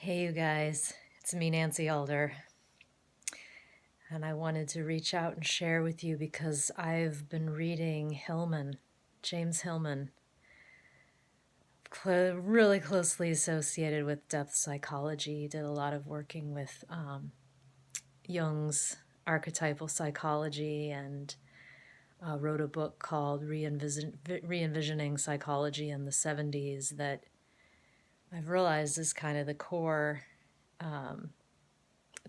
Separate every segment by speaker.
Speaker 1: Hey, you guys, it's me, Nancy Alder, and I wanted to reach out and share with you because I've been reading Hillman, James Hillman, really closely associated with depth psychology. Did a lot of working with Jung's archetypal psychology and wrote a book called Re-envisioning Psychology in the 70s that I've realized is kind of the core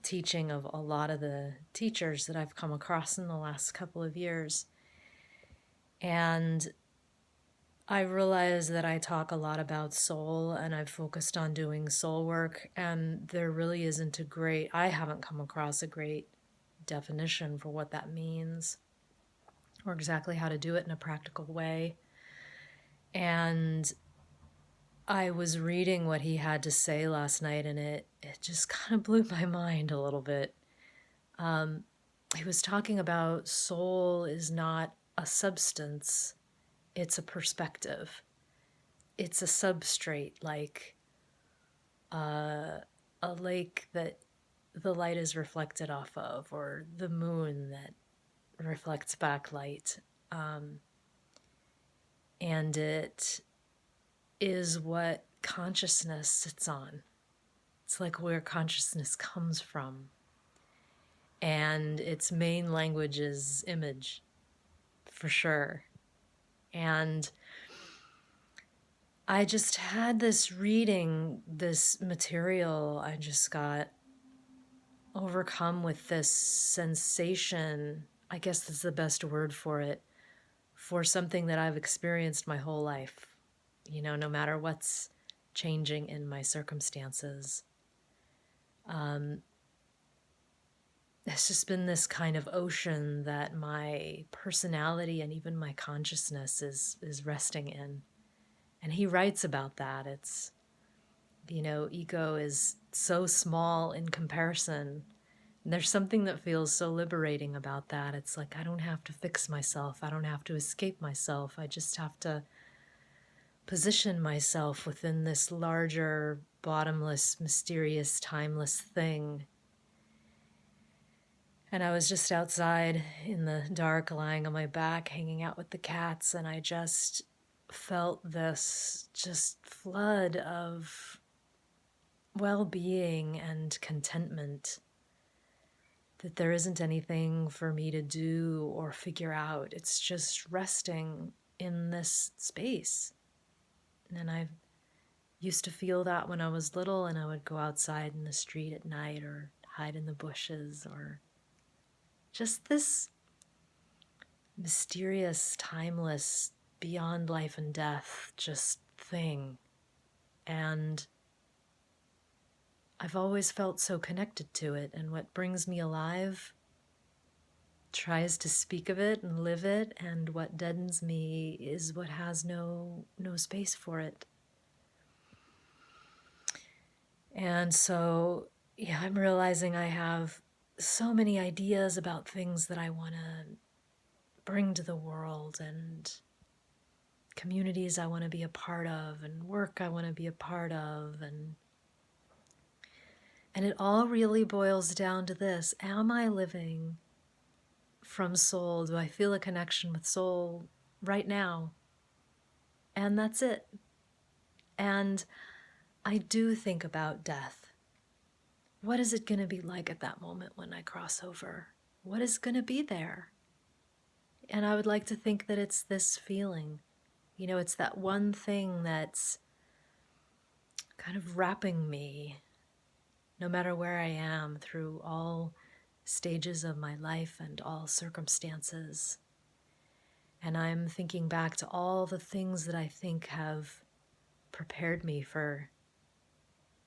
Speaker 1: teaching of a lot of the teachers that I've come across in the last couple of years. And I realize that I talk a lot about soul and I've focused on doing soul work, and there really isn't I haven't come across a great definition for what that means or exactly how to do it in a practical way. And I was reading what he had to say last night, and it just kind of blew my mind a little bit. He was talking about soul is not a substance, it's a perspective. It's a substrate, like a lake that the light is reflected off of, or the moon that reflects back light. And it is what consciousness sits on. It's like where consciousness comes from. And its main language is image, for sure. And I just had this reading, this material. I just got overcome with this sensation. I guess that's the best word for it, for something that I've experienced my whole life, no matter what's changing in my circumstances. It's just been this kind of ocean that my personality and even my consciousness is resting in. And he writes about that. It's, ego is so small in comparison. And there's something that feels so liberating about that. It's like I don't have to fix myself. I don't have to escape myself. I just have to position myself within this larger, bottomless, mysterious, timeless thing. And I was just outside in the dark, lying on my back, hanging out with the cats, and I just felt this just flood of well-being and contentment, that there isn't anything for me to do or figure out. It's just resting in this space. And I used to feel that when I was little, and I would go outside in the street at night or hide in the bushes, or just this mysterious, timeless, beyond life and death just thing. And I've always felt so connected to it, and what brings me alive tries to speak of it and live it, and what deadens me is what has no space for it. And so, yeah, I'm realizing I have so many ideas about things that I want to bring to the world, and communities I want to be a part of, and work I want to be a part of, and it all really boils down to this: am I living from soul? Do I feel a connection with soul right now? And that's it. And I do think about death. What is it going to be like at that moment when I cross over? What is going to be there? And I would like to think that it's this feeling. It's that one thing that's kind of wrapping me, no matter where I am, through all stages of my life and all circumstances. And I'm thinking back to all the things that I think have prepared me for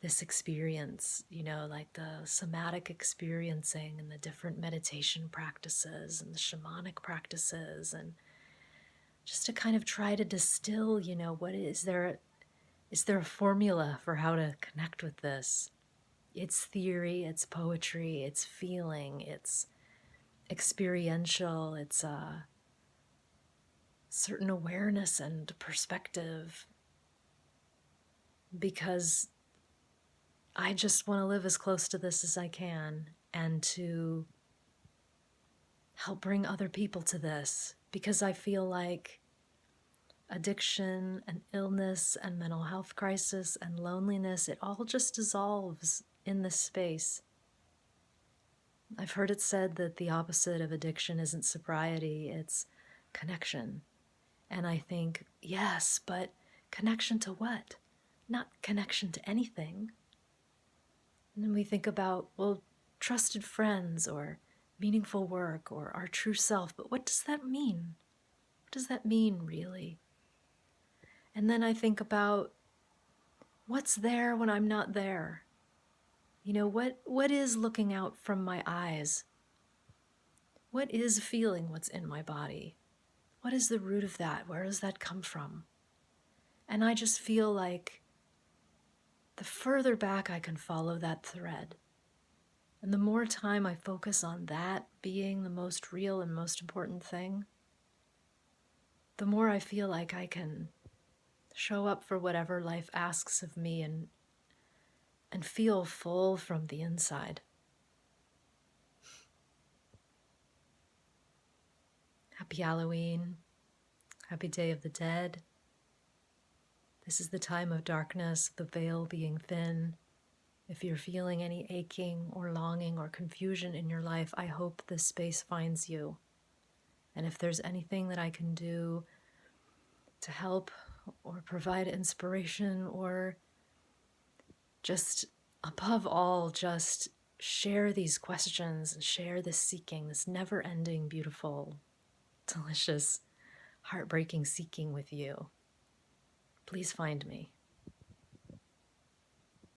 Speaker 1: this experience, like the somatic experiencing and the different meditation practices and the shamanic practices, and just to kind of try to distill, what is there a formula for how to connect with this? It's theory, it's poetry, it's feeling, it's experiential, it's a certain awareness and perspective. Because I just want to live as close to this as I can and to help bring other people to this, because I feel like addiction and illness and mental health crisis and loneliness, it all just dissolves in this space. I've heard it said that the opposite of addiction isn't sobriety, it's connection. And I think, yes, but connection to what? Not connection to anything. And then we think about, well, trusted friends or meaningful work or our true self, but what does that mean? What does that mean, really? And then I think about what's there when I'm not there? You know, what is looking out from my eyes? What is feeling what's in my body? What is the root of that? Where does that come from? And I just feel like the further back I can follow that thread, and the more time I focus on that being the most real and most important thing, the more I feel like I can show up for whatever life asks of me and feel full from the inside. Happy Halloween. Happy Day of the Dead. This is the time of darkness, the veil being thin. If you're feeling any aching or longing or confusion in your life, I hope this space finds you. And if there's anything that I can do to help or provide inspiration or just above all, just share these questions and share this seeking, this never-ending, beautiful, delicious, heartbreaking seeking with you, please find me.